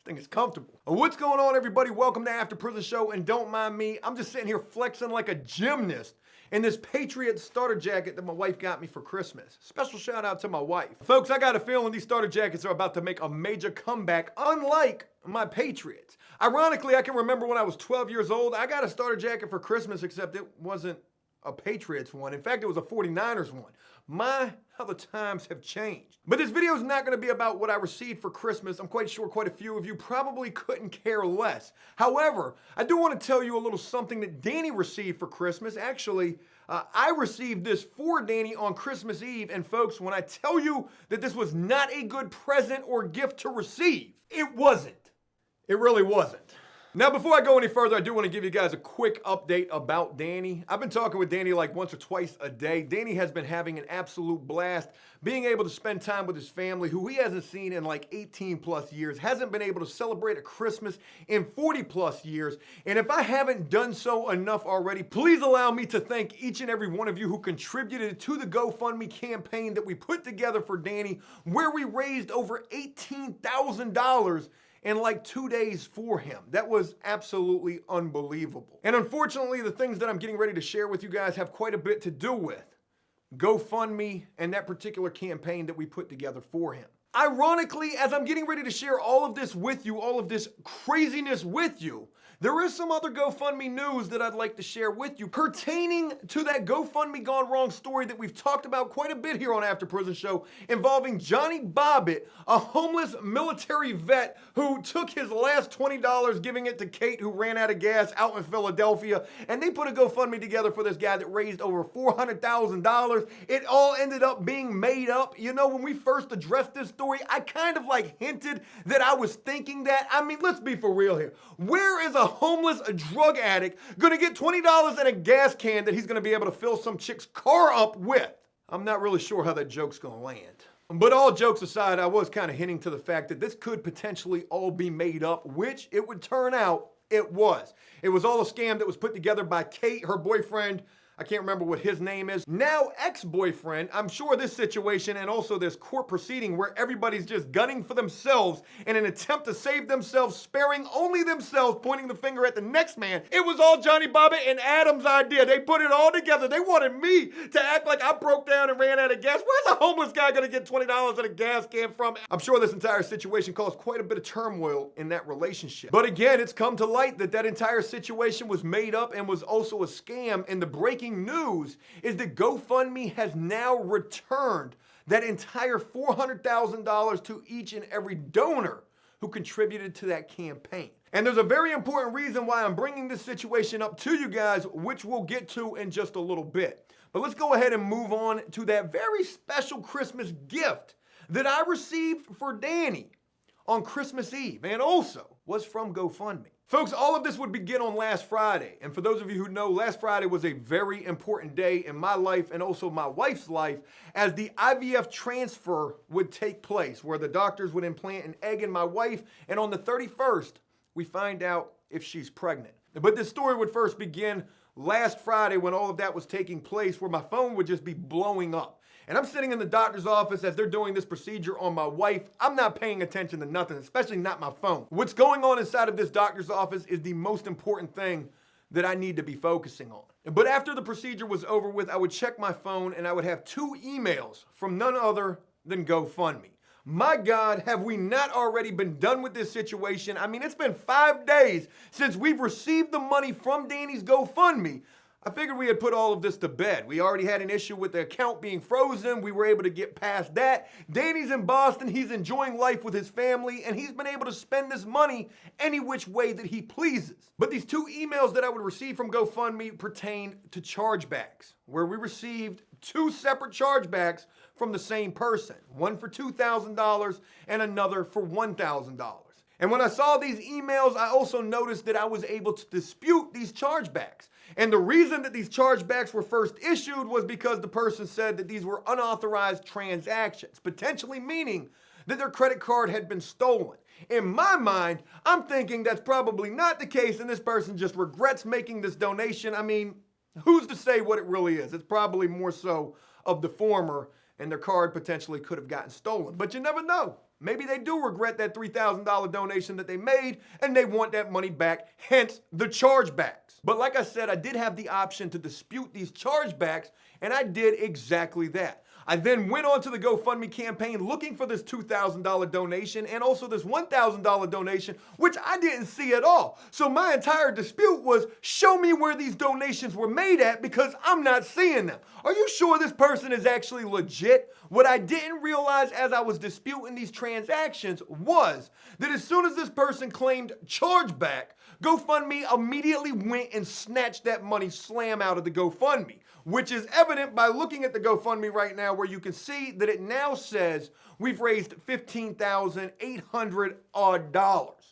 Thing is comfortable. What's going on, everybody? Welcome to After Prison Show, and don't mind me. I'm just sitting here flexing like a gymnast in this Patriot starter jacket that my wife got me for Christmas. Special shout out to my wife. Folks, I got a feeling these starter jackets are about to make a major comeback, unlike my Patriots. Ironically, I can remember when I was 12 years old, I got a starter jacket for Christmas, except it wasn't a Patriots one. In fact, it was a 49ers one. My, how the times have changed. But this video is not going to be about what I received for Christmas. I'm quite sure quite a few of you probably couldn't care less. However, I do want to tell you a little something that Danny received for Christmas. Actually, I received this for Danny on Christmas Eve. And folks, when I tell you that this was not a good present or gift to receive, it wasn't. It really wasn't. Now, before I go any further, I do want to give you guys a quick update about Danny. I've been talking with Danny like once or twice a day. Danny has been having an absolute blast being able to spend time with his family, who he hasn't seen in like 18 plus years, hasn't been able to celebrate a Christmas in 40 plus years. And if I haven't done so enough already, please allow me to thank each and every one of you who contributed to the GoFundMe campaign that we put together for Danny, where we raised over $18,000 in like 2 days for him. That was absolutely unbelievable. And unfortunately, the things that I'm getting ready to share with you guys have quite a bit to do with GoFundMe and that particular campaign that we put together for him. Ironically, as I'm getting ready to share all of this with you, all of this craziness with you, there is some other GoFundMe news that I'd like to share with you pertaining to that GoFundMe gone wrong story that we've talked about quite a bit here on After Prison Show, involving Johnny Bobbitt, a homeless military vet who took his last $20, giving it to Kate, who ran out of gas out in Philadelphia, and they put a GoFundMe together for this guy that raised over $400,000. It all ended up being made up. You know, when we first addressed this story, I kind of like hinted that I was thinking that. I mean, let's be for real here. Where is a homeless drug addict gonna get $20 in a gas can that he's gonna be able to fill some chick's car up with? I'm not really sure how that joke's gonna land. But all jokes aside, I was kind of hinting to the fact that this could potentially all be made up, which it would turn out it was. It was all a scam that was put together by Kate, her boyfriend. I can't remember what his name is. Now ex-boyfriend. I'm sure this situation and also this court proceeding where everybody's just gunning for themselves in an attempt to save themselves, sparing only themselves, pointing the finger at the next man. It was all Johnny Bobbitt and Adam's idea. They put it all together. They wanted me to act like I broke down and ran out of gas. Where's a homeless guy gonna get $20 in a gas can from? I'm sure this entire situation caused quite a bit of turmoil in that relationship. But again, it's come to light that that entire situation was made up and was also a scam. And the breaking news is that GoFundMe has now returned that entire $400,000 to each and every donor who contributed to that campaign. And there's a very important reason why I'm bringing this situation up to you guys, which we'll get to in just a little bit. But let's go ahead and move on to that very special Christmas gift that I received for Danny on Christmas Eve, and also was from GoFundMe. Folks, all of this would begin on last Friday. And for those of you who know, last Friday was a very important day in my life and also my wife's life, as the IVF transfer would take place, where the doctors would implant an egg in my wife, and on the 31st, we find out if she's pregnant. But this story would first begin last Friday when all of that was taking place, where my phone would just be blowing up. And I'm sitting in the doctor's office as they're doing this procedure on my wife. I'm not paying attention to nothing, especially not my phone. What's going on inside of this doctor's office is the most important thing that I need to be focusing on. But after the procedure was over with, I would check my phone and I would have 2 emails from none other than GoFundMe. My God, have we not already been done with this situation? I mean, it's been 5 days since we've received the money from Danny's GoFundMe. I figured we had put all of this to bed. We already had an issue with the account being frozen. We were able to get past that. Danny's in Boston. He's enjoying life with his family, and he's been able to spend this money any which way that he pleases. But these 2 emails that I would receive from GoFundMe pertain to chargebacks, where we received 2 separate chargebacks from the same person, one for $2,000 and another for $1,000. And when I saw these emails, I also noticed that I was able to dispute these chargebacks. And the reason that these chargebacks were first issued was because the person said that these were unauthorized transactions, potentially meaning that their credit card had been stolen. In my mind, I'm thinking that's probably not the case, and this person just regrets making this donation. I mean, who's to say what it really is? It's probably more so of the former, and their card potentially could have gotten stolen. But you never know. Maybe they do regret that $3,000 donation that they made and they want that money back, hence the chargebacks. But like I said, I did have the option to dispute these chargebacks, and I did exactly that. I then went on to the GoFundMe campaign looking for this $2,000 donation and also this $1,000 donation, which I didn't see at all. So my entire dispute was, show me where these donations were made at because I'm not seeing them. Are you sure this person is actually legit? What I didn't realize as I was disputing these transactions was that as soon as this person claimed chargeback, GoFundMe immediately went and snatched that money slam out of the GoFundMe, which is evident by looking at the GoFundMe right now, where you can see that it now says we've raised $15,800 odd.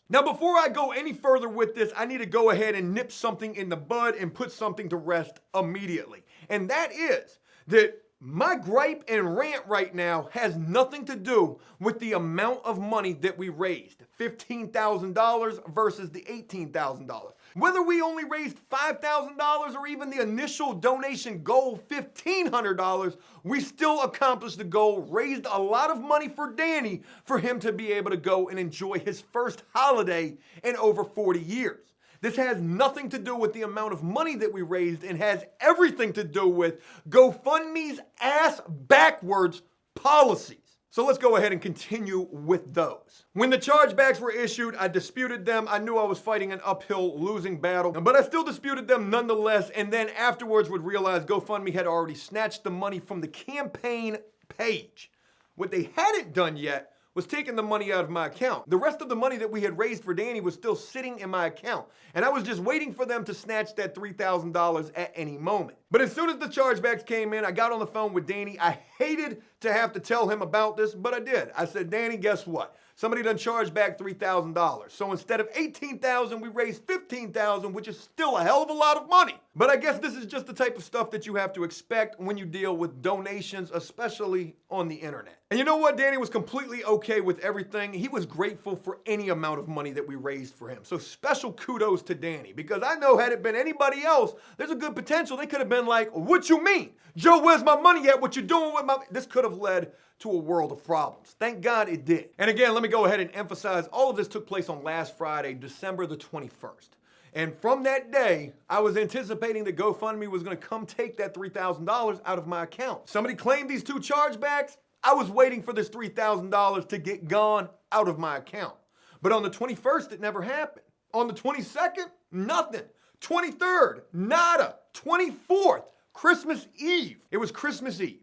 Now, before I go any further with this, I need to go ahead and nip something in the bud and put something to rest immediately. And that is that my gripe and rant right now has nothing to do with the amount of money that we raised, $15,000 versus the $18,000. Whether we only raised $5,000 or even the initial donation goal, $1,500, we still accomplished the goal, raised a lot of money for Danny for him to be able to go and enjoy his first holiday in over 40 years. This has nothing to do with the amount of money that we raised and has everything to do with GoFundMe's ass backwards policies. So let's go ahead and continue with those. When the chargebacks were issued, I disputed them. I knew I was fighting an uphill losing battle, but I still disputed them nonetheless, and then afterwards would realize GoFundMe had already snatched the money from the campaign page. What they hadn't done yet was taking the money out of my account. The rest of the money that we had raised for Danny was still sitting in my account, and I was just waiting for them to snatch that $3,000 at any moment. But as soon as the chargebacks came in, I got on the phone with Danny. I hated to have to tell him about this, but I did. I said, Danny, guess what? Somebody done charged back $3,000. So instead of $18,000, we raised $15,000, which is still a hell of a lot of money. But I guess this is just the type of stuff that you have to expect when you deal with donations, especially on the internet. And you know what? Danny was completely okay with everything. He was grateful for any amount of money that we raised for him. So special kudos to Danny, because I know had it been anybody else, there's a good potential they could have been like, what you mean? Joe, where's my money at? What you doing with my... This could have led to a world of problems. Thank God it did. And again, let me go ahead and emphasize, all of this took place on last Friday, December the 21st. And from that day, I was anticipating that GoFundMe was gonna come take that $3,000 out of my account. Somebody claimed these two chargebacks. I was waiting for this $3,000 to get gone out of my account. But on the 21st, it never happened. On the 22nd, nothing. 23rd, nada. 24th, Christmas Eve. It was Christmas Eve.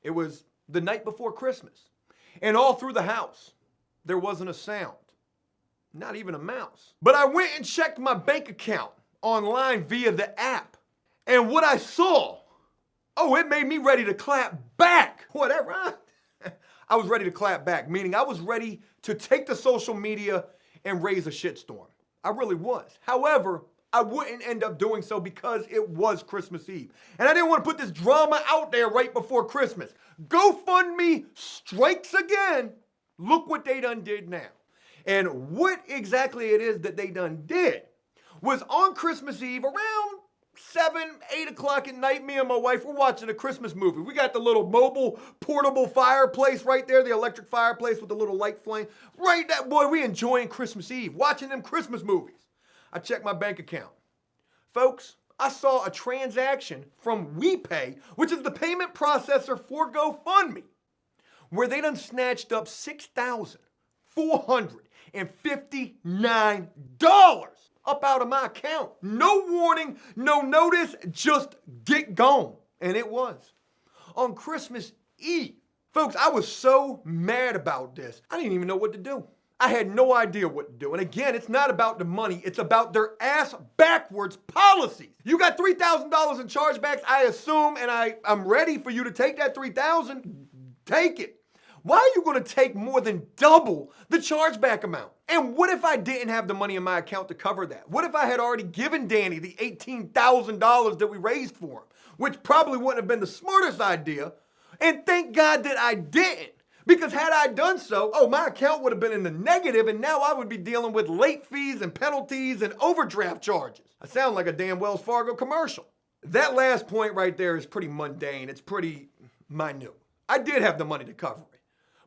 It was the night before Christmas. And all through the house, there wasn't a sound. Not even a mouse. But I went and checked my bank account online via the app. And what I saw, oh, it made me ready to clap back. Whatever. I was ready to clap back, meaning I was ready to take to social media and raise a shitstorm. I really was. However, I wouldn't end up doing so because it was Christmas Eve. And I didn't want to put this drama out there right before Christmas. GoFundMe strikes again. Look what they done did now. And what exactly it is that they done did was on Christmas Eve around 7, 8 o'clock at night, me and my wife were watching a Christmas movie. We got the little mobile portable fireplace right there, the electric fireplace with the little light flame. Right there, boy, we enjoying Christmas Eve, watching them Christmas movies. I checked my bank account. Folks, I saw a transaction from WePay, which is the payment processor for GoFundMe, where they done snatched up $6,459 up out of my account. No warning, no notice, just get gone. And it was. On Christmas Eve. Folks, I was so mad about this, I didn't even know what to do. I had no idea what to do. And again, it's not about the money. It's about their ass backwards policies. You got $3,000 in chargebacks, I assume, and I'm ready for you to take that $3,000. Take it. Why are you going to take more than double the chargeback amount? And what if I didn't have the money in my account to cover that? What if I had already given Danny the $18,000 that we raised for him, which probably wouldn't have been the smartest idea? And thank God that I didn't. Because had I done so, oh, my account would have been in the negative, and now I would be dealing with late fees and penalties and overdraft charges. I sound like a damn Wells Fargo commercial. That last point right there is pretty mundane. It's pretty minute. I did have the money to cover it.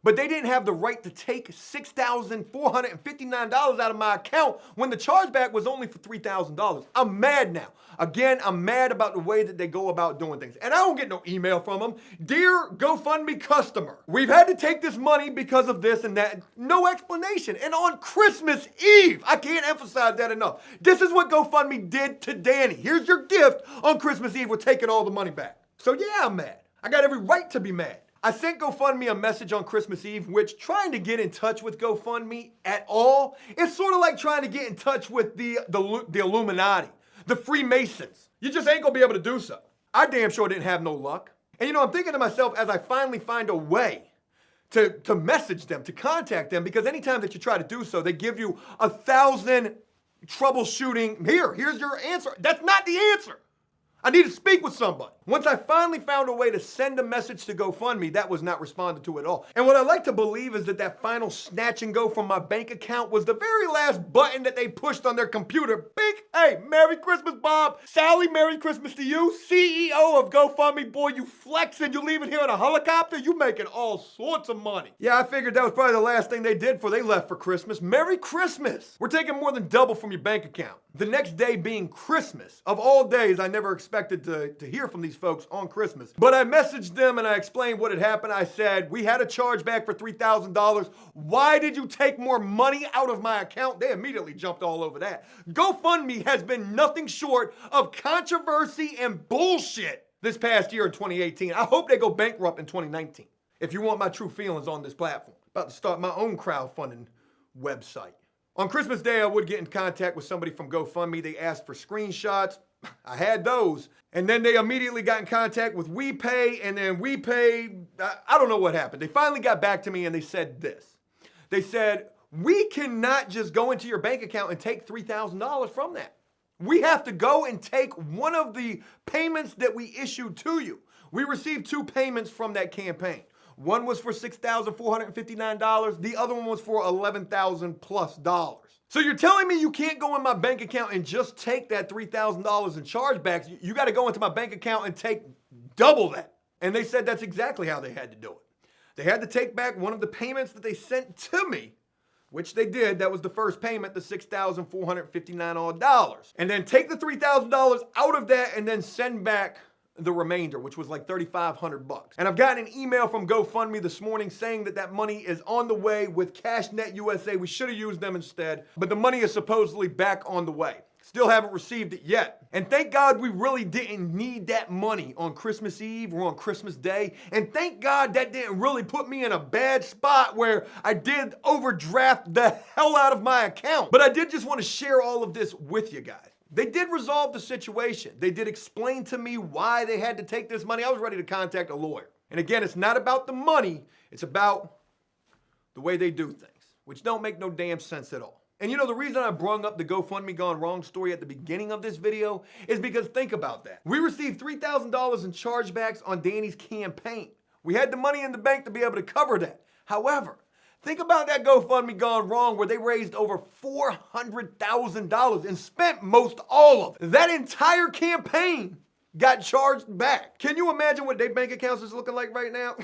But they didn't have the right to take $6,459 out of my account when the chargeback was only for $3,000. I'm mad now. Again, I'm mad about the way that they go about doing things. And I don't get no email from them. Dear GoFundMe customer, we've had to take this money because of this and that. No explanation. And on Christmas Eve, I can't emphasize that enough. This is what GoFundMe did to Danny. Here's your gift on Christmas Eve. We're taking all the money back. So yeah, I'm mad. I got every right to be mad. I sent GoFundMe a message on Christmas Eve, which trying to get in touch with GoFundMe at all, it's sort of like trying to get in touch with the Illuminati, the Freemasons. You just ain't gonna be able to do so. I damn sure didn't have no luck. And you know, I'm thinking to myself as I finally find a way to message them, to contact them, because anytime that you try to do so, they give you 1,000 troubleshooting. Here's your answer. That's not the answer. I need to speak with somebody. Once I finally found a way to send a message to GoFundMe, that was not responded to at all. And what I like to believe is that final snatch and go from my bank account was the very last button that they pushed on their computer. Big, hey, Merry Christmas, Bob. Sally, Merry Christmas to you. CEO of GoFundMe, boy, you flexing. You leaving here in a helicopter? You making all sorts of money. Yeah, I figured that was probably the last thing they did before they left for Christmas. Merry Christmas. We're taking more than double from your bank account. The next day being Christmas. Of all days, I never expected to hear from these folks on Christmas. But I messaged them and I explained what had happened. I said, we had a chargeback for $3,000. Why did you take more money out of my account? They immediately jumped all over that. GoFundMe has been nothing short of controversy and bullshit this past year in 2018. I hope they go bankrupt in 2019. If you want my true feelings on this platform. About to start my own crowdfunding website. On Christmas Day, I would get in contact with somebody from GoFundMe. They asked for screenshots. I had those. And then they immediately got in contact with WePay, and then WePay, I don't know what happened. They finally got back to me and they said this. They said, we cannot just go into your bank account and take $3,000 from that. We have to go and take one of the payments that we issued to you. We received 2 payments from that campaign. One was for $6,459. The other one was for $11,000 plus. So you're telling me you can't go in my bank account and just take that $3,000 in chargebacks. You got to go into my bank account and take double that. And they said that's exactly how they had to do it. They had to take back one of the payments that they sent to me, which they did. That was the first payment, the $6,459. And then take the $3,000 out of that and then send back the remainder, which was like $3,500. And I've gotten an email from GoFundMe this morning saying that that money is on the way with CashNet USA. We should have used them instead, but the money is supposedly back on the way. Still haven't received it yet. And thank God we really didn't need that money on Christmas Eve or on Christmas Day. And thank God that didn't really put me in a bad spot where I did overdraft the hell out of my account. But I did just want to share all of this with you guys. They did resolve the situation. They did explain to me why they had to take this money. I was ready to contact a lawyer. And again, it's not about the money. It's about the way they do things, which don't make no damn sense at all. And you know, the reason I brung up the GoFundMe gone wrong story at the beginning of this video is because think about that. We received $3,000 in chargebacks on Danny's campaign. We had the money in the bank to be able to cover that. However, think about that GoFundMe gone wrong where they raised over $400,000 and spent most all of it. That entire campaign got charged back. Can you imagine what their bank accounts is looking like right now?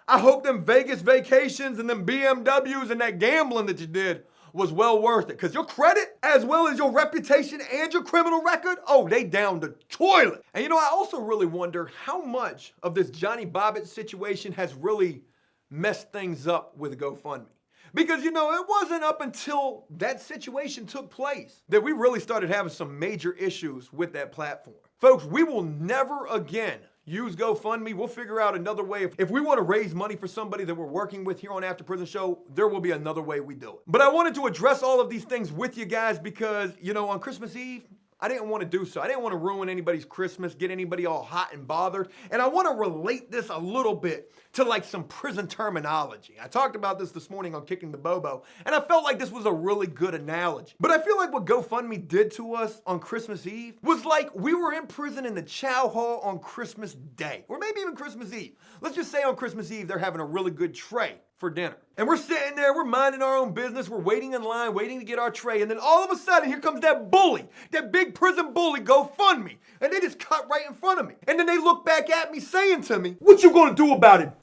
I hope them Vegas vacations and them BMWs and that gambling that you did was well worth it, because your credit as well as your reputation and your criminal record, oh, they down the toilet. And you know, I also really wonder how much of this Johnny Bobbitt situation has really messed things up with GoFundMe. Because, you know, it wasn't up until that situation took place that we really started having some major issues with that platform. Folks, we will never again use GoFundMe. We'll figure out another way. If we want to raise money for somebody that we're working with here on After Prison Show, there will be another way we do it. But I wanted to address all of these things with you guys because, you know, on Christmas Eve, I didn't want to do so. I didn't want to ruin anybody's Christmas, get anybody all hot and bothered. And I want to relate this a little bit to like some prison terminology. I talked about this morning on Kicking the Bobo, and I felt like this was a really good analogy. But I feel like what GoFundMe did to us on Christmas Eve was like we were in prison in the chow hall on Christmas Day, or maybe even Christmas Eve. Let's just say on Christmas Eve, they're having a really good tray for dinner. And we're sitting there, we're minding our own business, we're waiting in line, waiting to get our tray, and then all of a sudden, here comes that bully, that big prison bully, GoFundMe, and they just cut right in front of me. And then they look back at me saying to me, "What you gonna do about it?"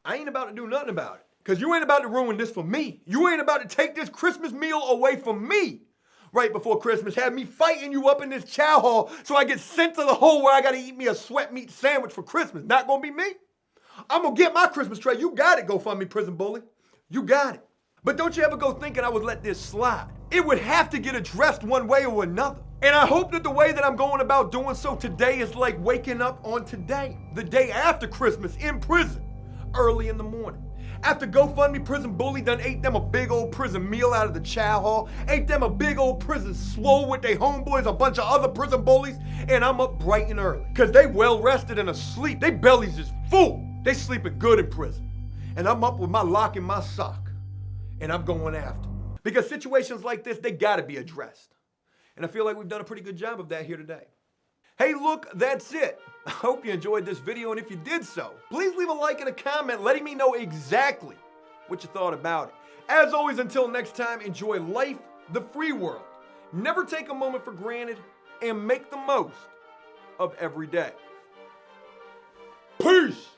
I ain't about to do nothing about it. Because you ain't about to ruin this for me. You ain't about to take this Christmas meal away from me. Right before Christmas, have me fighting you up in this chow hall so I get sent to the hole where I gotta eat me a sweat meat sandwich for Christmas. Not gonna be me. I'm gonna get my Christmas tray. You got it, GoFundMe Prison Bully. You got it. But don't you ever go thinking I would let this slide. It would have to get addressed one way or another. And I hope that the way that I'm going about doing so today is like waking up on today, the day after Christmas in prison, early in the morning. After GoFundMe Prison Bully done ate them a big old prison meal out of the chow hall, ate them a big old prison swole with they homeboys, a bunch of other prison bullies, and I'm up bright and early. Cause they well rested and asleep. They bellies is full. They sleeping good in prison. And I'm up with my lock in my sock. And I'm going after. Because situations like this, they gotta be addressed. And I feel like we've done a pretty good job of that here today. Hey, look, that's it. I hope you enjoyed this video, and if you did so, please leave a like and a comment letting me know exactly what you thought about it. As always, until next time, enjoy life, the free world. Never take a moment for granted, and make the most of every day. Peace!